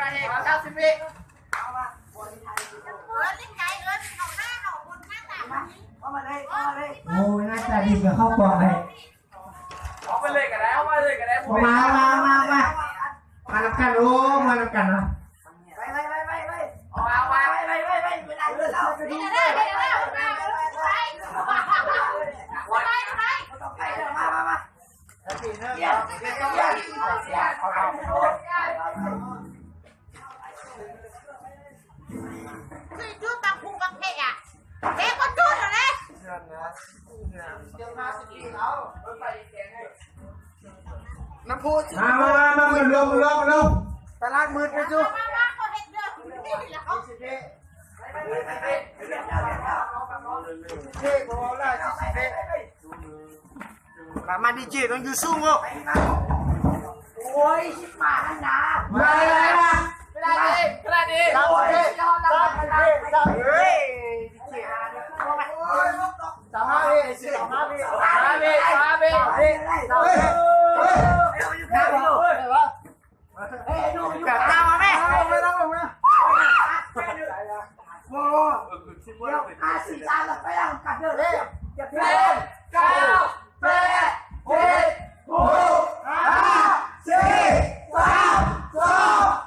การเฮเขา90 วิโอ้ยน่าจะดีกับครอบครัวเลย เอาไปเลยกันได้เอาไปเลยกันได้มาทำกันโอ้มาทำกันนะจุดบางภูบางเพอ่ะเด็กก็จุดเหรอเนี่ยน้ำพูดมาตลาดมืดไปจุ๊บมาเขาเห็ดเดือดนี่แล้วเขามาดีเจต้องอยู่สูงอ่ะโอ้ยชิบหมาขนาดมาเวลาดีเฮ้ยสามห้ากับตามาแม่ไม่ต้องลงนะโว้เดี๋ยว50 จานไปแล้วกัดเด้อเด้9 8 7 6 5 4 3 2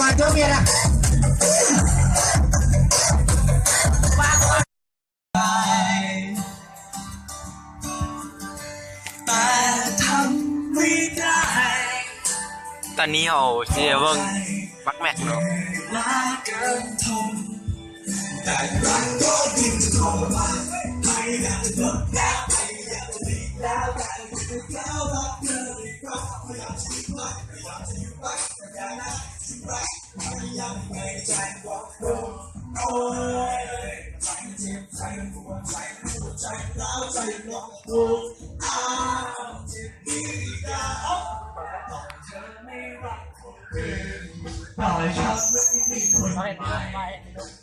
มาเจ้าเมียนะตอนนี้เราเชียร์เบิ้งบักแม็กเนาะต่อยชอบไม่มีคนใหม่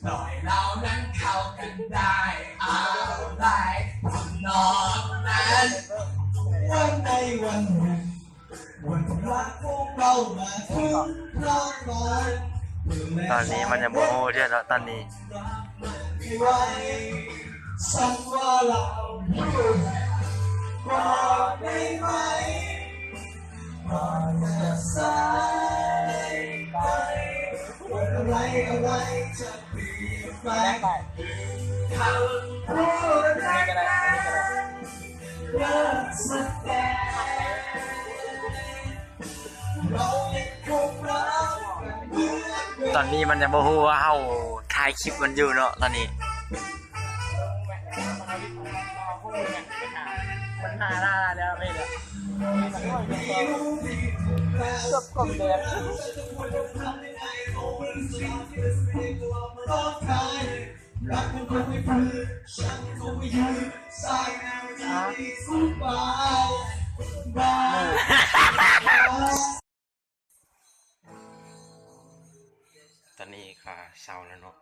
ต่อยเรานั้นเข้ากันได้เอาได้คนนอนนั้นวันในวันหนึ่งวันรักพวกเรามาถึงรอบก่อน ตอนนี้มันจะโมโหเที่ยวแล้วตอนนี้ไม่ไหวสักว่าเราอยู่บอกได้ไหมก่อนจะสายไปวันอะไรจะเปลี่ยนแปลงคำพูดนั้นเริ่มแสดงเรายังคงรักกันเหมือนเดิม ตอนนี้มันจะโมโหว่าเฮาถ่ายคลิปมันอยู่เนาะตอนนี้ปัญหาหน้าเดี๋ยวไม่เลยจบกล่องแดงรักมันคงไม่พลือฉันคงไม่ยืนสายแนวที่สู้เบาเบา ตอนนี้ ขาเศร้าแล้วเนาะ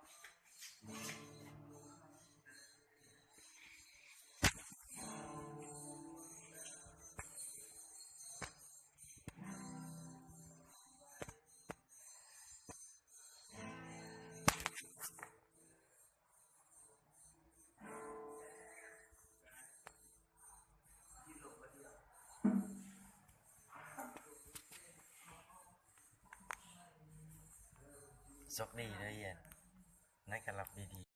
โชคดีเลยเย็นในการรับดี